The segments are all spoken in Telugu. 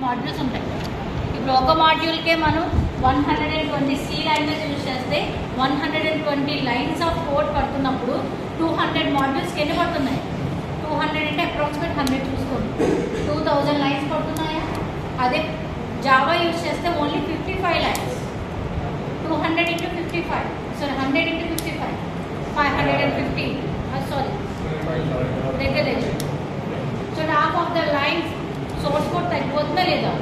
మాడ్యూల్స్ ఉంటాయి. ఇప్పుడు ఒక మాడ్యూల్కే మనం 120 C లాంగ్వేజ్ యూజ్ చేస్తే 120 లైన్స్ ఆఫ్ కోడ్ పడుతున్నప్పుడు 200 మాడ్యూల్స్కి ఎన్ని పడుతున్నాయి? 200 అంటే అప్రాక్సిమేట్ 100 చూసుకోండి, 2000 లైన్స్ పడుతున్నాయా? అదే జావా యూజ్ చేస్తే only 55 lines. 200 into 55, sorry 100 into 55, 550, sorry దగ్గర. So half of the lines source code తగ్గిపోతుందా లేదా?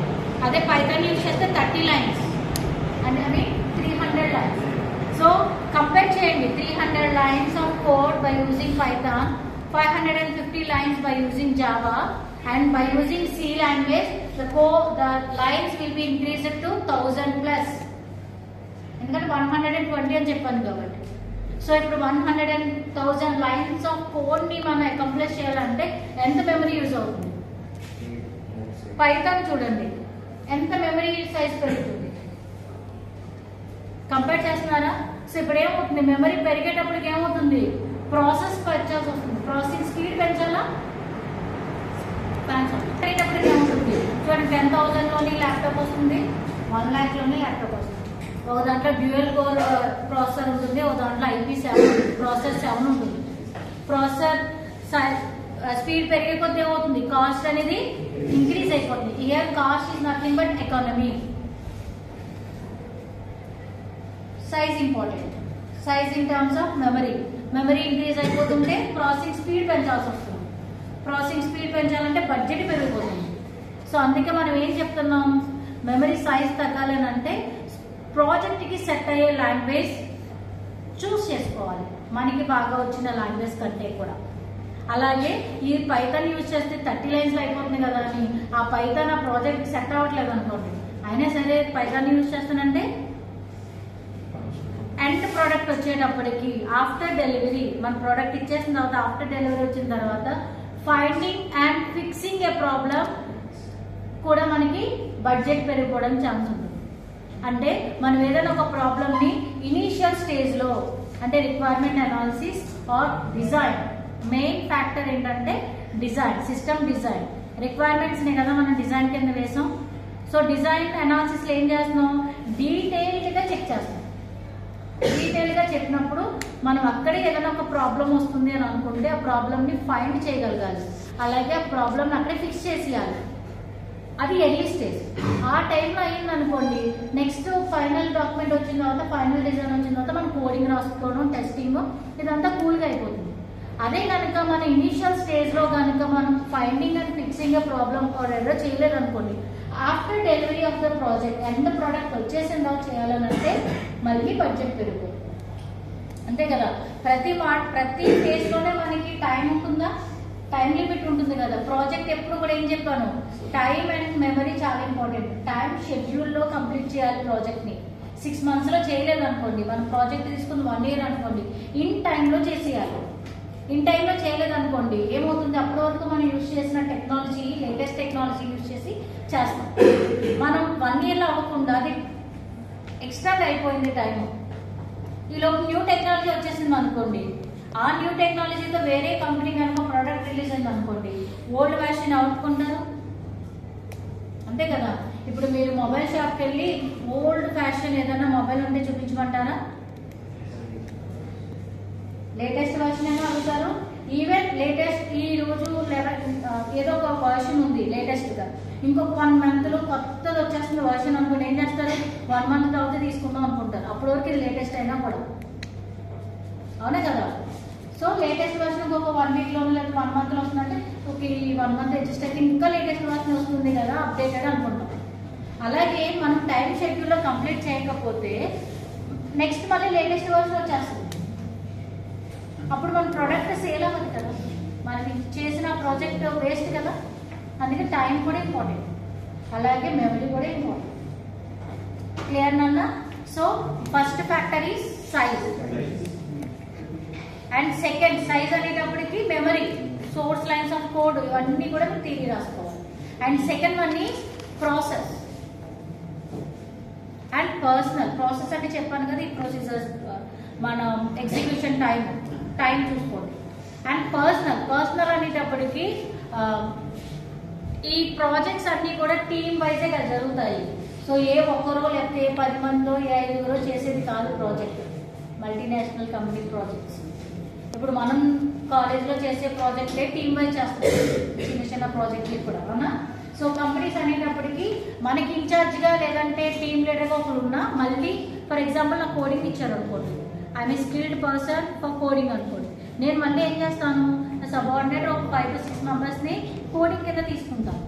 అదే పైథాన్ యూజ్ చేస్తే 30 లైన్స్ అంటే అవి 300 లైన్స్. సో కంపేర్ చేయండి, 300 lines of code by using Python, 550 lines by using Java, and by using C language the lines will be increased to 1000 plus. ఎందుకంటే 120 అని చెప్పాను కాబట్టి. సో ఇప్పుడు 100,000 లైన్స్ ఆఫ్ కోడ్ ని మనం అకంప్లిష్ చేయాలంటే ఎంత మెమరీ యూజ్ అవుతుంది? పైథాన్ చూడండి ఎంత మెమరీ సైజ్ పెరుగుతుంది, కంపేర్ చేస్తున్నారా? సో ఇప్పుడు ఏమవుతుంది, మెమరీ పెరిగేటప్పటికి ఏమవుతుంది, ప్రాసెస్ పెంచాల్సి వస్తుంది. Processing speed పెంచాలా? పెరిగేటప్పటికి ఏమవుతుంది చూడండి, 10,000లోని ల్యాప్టాప్ వస్తుంది, 1 lakh ల్యాప్టాప్ వస్తుంది. ఒక దాంట్లో డ్యూయల్ కోర్ ప్రాసెసర్ ఉంటుంది, ఒక దాంట్లో IP7 ప్రాసెసర్ 7 ఉంటుంది. ప్రాసెసర్ స్పీడ్ పెరిగే కొద్ది ఏమవుతుంది, కాస్ట్ అనేది ఇంక్రీజ్ అయిపోతుంది. Here cost is nothing but economy. Size important, size in terms of memory. Memory increase అయిపోతుంటే ప్రాసెసింగ్ స్పీడ్ పెంచాల్సి వస్తుంది. ప్రాసెసింగ్ స్పీడ్ పెంచాలంటే బడ్జెట్ పెరిగిపోతుంది. సో అందుకే మనం ఏం చెప్తున్నాం, మెమరీ సైజ్ తగ్గాలని అంటే ప్రాజెక్ట్కి సెట్ అయ్యే లాంగ్వేజ్ చూస్ చేసుకోవాలి, మనకి బాగా వచ్చిన లాంగ్వేజ్ కంటే కూడా. అలాగే ఈ పైథాన్ యూజ్ చేస్తే 30 లైన్స్లో అయిపోతుంది కదా అని ఆ పైథాన్ ఆ ప్రాజెక్ట్కి సెట్ అవ్వట్లేదు అనుకోండి, అయినా సరే పైథాన్ యూజ్ చేస్తానంటే ఎండ్ ప్రోడక్ట్ వచ్చేటప్పటికి ఆఫ్టర్ డెలివరీ, మన ప్రోడక్ట్ ఇచ్చేసిన తర్వాత ఆఫ్టర్ డెలివరీ వచ్చిన తర్వాత finding and fixing A problem కూడా మనకి బడ్జెట్ పెరిగిపోవడం ఛాన్స్ ఉంటుంది. అంటే మనం ఏదైనా ఒక ప్రాబ్లమ్ని ఇనీషియల్ స్టేజ్లో అంటే requirement analysis or design, main factor ఏంటంటే డిజైన్, సిస్టమ్ డిజైన్. రిక్వైర్మెంట్స్ని కదా మనం డిజైన్ కింద వేసాం. సో డిజైన్ అనాలిసిస్లో ఏం చేస్తున్నాం, డీటెయిల్డ్గా చెక్ చేస్తాం. డీటెయిల్గా చెప్పినప్పుడు మనం అక్కడే ఏదైనా ఒక ప్రాబ్లం వస్తుంది అని అనుకుంటే ఆ ప్రాబ్లమ్ని ఫైండ్ చేయగలగాలి, అలాగే ఆ ప్రాబ్లమ్ని అక్కడే ఫిక్స్ చేసేయాలి. అది ఎర్లీ స్టేజ్. ఆ టైంలో అయ్యింది అనుకోండి, నెక్స్ట్ ఫైనల్ డాక్యుమెంట్ వచ్చిన తర్వాత, ఫైనల్ డిజైన్ వచ్చిన తర్వాత మనం కోడింగ్ రాసుకోవడం, టెస్టింగ్ ఇదంతా కూల్గా అయిపోతుంది. అదే కనుక మన ఇనీషియల్ స్టేజ్లో కనుక మనం ఫైండింగ్ అండ్ ఫిక్సింగ్ ప్రాబ్లమ్ కూడా చేయలేదు అనుకోండి, after delivery of the project end product వచ్చేసిన తర్వాత చేయాలనంటే మళ్ళీ బడ్జెట్ పెరుగుతుంది. అంతే కదా, ప్రతి ఫేజ్లోనే మనకి టైం ఉంటుందా, టైం లిమిట్ ఉంటుంది కదా. ప్రాజెక్ట్ ఎప్పుడు కూడా ఏం చెప్పాను, టైం అండ్ మెమరీ చాలా ఇంపార్టెంట్. టైం షెడ్యూల్లో కంప్లీట్ చేయాలి ప్రాజెక్ట్ని. 6 monthsలో చేయలేదు అనుకోండి, మనం ప్రాజెక్ట్ తీసుకుని 1 year అనుకోండి, ఇన్ టైంలో చేసేయాలి. ఇన్ టైంలో చేయలేదు అనుకోండి ఏమవుతుంది, అప్పటి వరకు మనం యూజ్ చేసిన టెక్నాలజీ, లేటెస్ట్ టెక్నాలజీ యూజ్ చేసి చేస్తాం. మనం 1 yearలో అవ్వకుండా అది ఎక్స్టెండ్ అయిపోయింది టైం, ఈలోపు న్యూ టెక్నాలజీ వచ్చేసింది అనుకోండి, ఆ న్యూ టెక్నాలజీతో వేరే కంపెనీ కనుక ప్రోడక్ట్ రిలీజ్ అయింది అనుకోండి, ఓల్డ్ ఫ్యాషన్ అవుట్కుంటారు. అంతే కదా, ఇప్పుడు మీరు మొబైల్ షాప్కి వెళ్ళి ఓల్డ్ ఫ్యాషన్ ఏదైనా మొబైల్ ఉంటే చూపించమంటారా? లేటెస్ట్ వర్షన్ ఏమో అడుగుతారు. ఈవెన్ లేటెస్ట్ ఈ రోజు ఏదో ఒక వర్షన్ ఉంది లేటెస్ట్గా, ఇంకొక 1 monthలో కొత్తది వచ్చేస్తుంది వర్షన్ అనుకుంటే ఏం చేస్తారు, 1 month తర్వాత తీసుకుందాం అనుకుంటారు. అప్పటి వరకు ఇది లేటెస్ట్ అయినా కూడా, అవునా కదా. సో లేటెస్ట్ వర్షన్ ఇంకొక 1 weekలో లేదా 1 monthలో వస్తుందంటే ఓకే, ఈ 1 month అడ్జస్ట్ అయితే ఇంకా లేటెస్ట్ వర్షన్ వస్తుంది కదా, అప్డేటెడ్ అనుకుంటాం. అలాగే మనం టైం షెడ్యూల్లో కంప్లీట్ చేయకపోతే నెక్స్ట్ మళ్ళీ లేటెస్ట్ వర్షన్ వచ్చేస్తుంది, అప్పుడు మన ప్రోడక్ట్ సేల్ అవ్వదు కదా, మనం చేసిన ప్రాజెక్ట్ వేస్ట్ కదా. అందుకే టైం కూడా ఇంపార్టెంట్, అలాగే మెమరీ కూడా ఇంపార్టెంట్. క్లియర్ నాన్న? So first factor is size, and second size అనేటప్పటికి memory, source lines of code ఇవన్నీ కూడా మీరు థియరీ రాసుకోవాలి. And second one is process and personal. Process అంటే చెప్పాను కదా, ఈ ప్రొసీజర్స్ మన ఎగ్జిక్యూషన్ టైం చూసుకోండి. అండ్ పర్సనల్ అనేటప్పటికి ఈ ప్రాజెక్ట్స్ అన్ని కూడా టీమ్ వైజ్ వైజే కదా జరుగుతాయి. సో ఏ ఒక్కరో లేకపోతే ఏ 10 మందో ఏ 5గురో చేసేది కాదు ప్రాజెక్ట్. Multinational company projects. ఇప్పుడు మనం కాలేజ్లో చేసే ప్రాజెక్ట్లే టీమ్ వైజ్ చేస్తాం, చిన్న చిన్న ప్రాజెక్టులు కూడా, అవునా? సో కంపెనీస్ అనేటప్పటికీ మనకి ఇన్ఛార్జ్గా లేదంటే టీమ్ లీడర్గా ఒకరు ఉన్నా, మళ్ళీ ఫర్ ఎగ్జాంపుల్ నాకు కోడింగ్ ఇచ్చారు అనుకోండి, I'm a skilled person for coding అనుకోండి, నేను మళ్ళీ ఏం చేస్తాను, సబార్డినేట్ ఒక 5 to 6 మెంబర్స్ని కోడింగ్ కింద తీసుకుంటాను.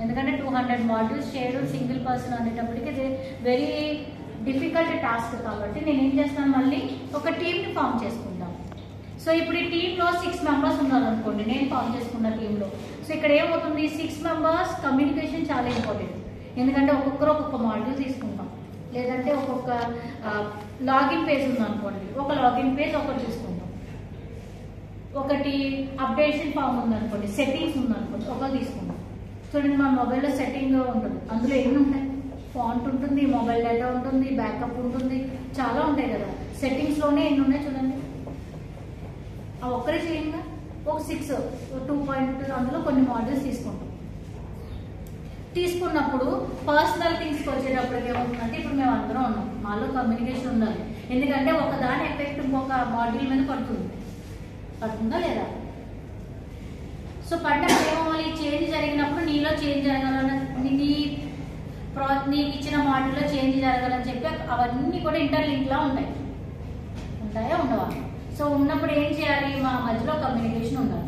ఎందుకంటే 200 మాడ్యూల్స్ చేయడం సింగిల్ పర్సన్ అనేటప్పటికి ఇది వెరీ డిఫికల్ట్ టాస్క్. కాబట్టి నేను ఏం చేస్తాను, మళ్ళీ ఒక టీమ్ని ఫామ్ చేసుకుంటాను. సో ఇప్పుడు ఈ టీంలో 6 మెంబర్స్ ఉన్నారు అనుకోండి, నేను ఫామ్ చేసుకున్న టీంలో. సో ఇక్కడ ఏమవుతుంది, 6 మెంబర్స్ కమ్యూనికేషన్ చాలా ఇంపార్టెంట్. ఎందుకంటే ఒక్కొక్కరు ఒక్కొక్క మాడ్యూల్ తీసుకుంటాం, లేదంటే ఒక్కొక్క లాగిన్ పేజ్ ఉందనుకోండి, ఒక లాగిన్ పేజ్ ఒకటి తీసుకుంటాం. ఒకటి అప్డేషన్ ఫామ్ ఉందనుకోండి, సెట్టింగ్స్ ఉందనుకోండి, ఒకటి తీసుకుంటాం. చూడండి, మన మొబైల్లో సెట్టింగ్ ఉంటుంది, అందులో ఎన్ని ఉంటాయి, ఫాంట్ ఉంటుంది, మొబైల్ డేటా ఉంటుంది, బ్యాకప్ ఉంటుంది, చాలా ఉంటాయి కదా. సెట్టింగ్స్లోనే ఎన్ని ఉన్నాయి చూడండి, ఆ ఒక్కరే చేయంగా ఒక 6 2 అందులో కొన్ని మాడ్యూల్స్ తీసుకుంటాం. తీసుకున్నప్పుడు పర్సనల్ థింగ్స్కి వచ్చేటప్పటికి ఏమవుతుందంటే, ఇప్పుడు మేము అందరం ఉన్నాం, మాలో కమ్యూనికేషన్ ఉండాలి. ఎందుకంటే ఒకదాని ఎఫెక్ట్ ఇంకొక మాడ్యూల్ మీద పడుతుందా లేదా? సో పడ్డప్పుడు ఏమవ్వాలి, చేంజ్ జరిగినప్పుడు నీలో చేంజ్ జరగాలని, నీకు ఇచ్చిన మాడ్యూల్లో చేంజ్ జరగాలని చెప్పి అవన్నీ కూడా ఇంటర్లింక్లా ఉంటాయి, ఉంటాయా ఉండవా? సో ఉన్నప్పుడు ఏం చేయాలి, మా మధ్యలో కమ్యూనికేషన్ ఉండాలి.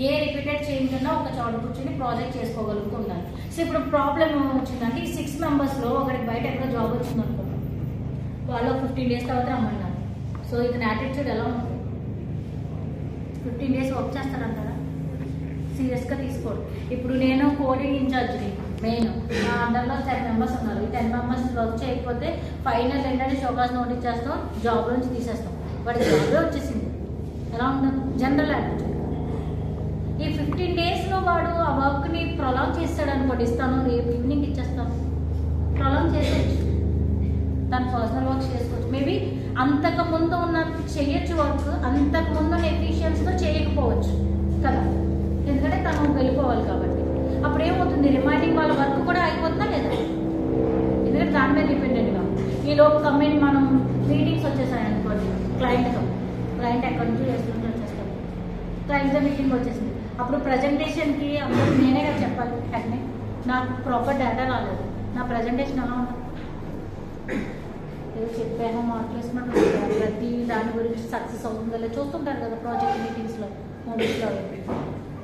ఏ రిపీటెడ్ చేంజ్ ఉన్నా ఒక చోట కూర్చొని ప్రాజెక్ట్ చేసుకోగలుగుతూ ఉండాలి. సో ఇప్పుడు ప్రాబ్లం వచ్చిందంటే, ఈ 6 మెంబర్స్లో ఒకరికి బయట ఎక్కడ జాబ్ వచ్చింది అనుకోండి, వాళ్ళు 15 days తర్వాత రమ్మన్నారు. సో ఇతని యాటిట్యూడ్ ఎలా ఉంటుంది, 15 days వర్క్ చేస్తారంటారా? సీరియస్గా తీసుకోడు. ఇప్పుడు నేను కోడింగ్ ఇన్ఛార్జ్ని, మెయిన్ నా అండర్లో 10 మెంబర్స్ ఉన్నారు. ఈ 10 మెంబర్స్ వర్క్ చేయకపోతే ఫైనల్ ఏంటంటే షోకాస్ నోటీస్ చేస్తాం, జాబ్ నుంచి తీసేస్తాం. వాడి జాబే వచ్చేసింది, ఎలా ఉంటుంది జనరల్ యాటిట్యూడ్. ఈ 15 daysలో వాడు ఆ వర్క్ని ప్రొలాంగ్ చేస్తాడు అనుకోండి, ఇస్తాను రేపు ఈవినింగ్ ఇచ్చేస్తాను, ప్రొలాంగ్ చేసేయచ్చు, తన పర్సనల్ వర్క్ చేసుకోవచ్చు. మేబీ అంతకుముందు ఉన్న చేయొచ్చు వర్క్, అంతకుముందు ఉన్న ఎఫిషియన్స్తో చేయకపోవచ్చు కదా, ఎందుకంటే తను వెళ్ళిపోవాలి కాబట్టి. అప్పుడు ఏమవుతుంది, రిమైనింగ్ వాళ్ళ వర్క్ కూడా అయిపోతుందా లేదా? ఎందుకంటే దాని మీద డిపెండెంట్గా. ఈలోపు కంపెనీ మనం మీటింగ్స్ వచ్చేసాయి అనుకోండి, క్లయింట్ ఎక్కడి నుంచి చేస్తుంటే వచ్చేస్తాం, క్లయింట్తో మీటింగ్ వచ్చేసింది. అప్పుడు ప్రజెంటేషన్కి అందరూ నేనే కదా చెప్పాలి, హెడ్ని, నాకు ప్రాపర్ డేటా రాలేదు, నా ప్రజెంటేషన్ ఎలా ఉంటుంది, ఏదో చెప్పాను మాట్లాడుతున్నట్టు ప్రతి దాని గురించి సక్సెస్ అవుతుందో లేదో చూస్తుంటారు కదా ప్రాజెక్ట్ మీటింగ్స్లో, మూవీస్లో.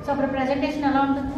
సో అప్పుడు ప్రజెంటేషన్ ఎలా ఉంటుంది?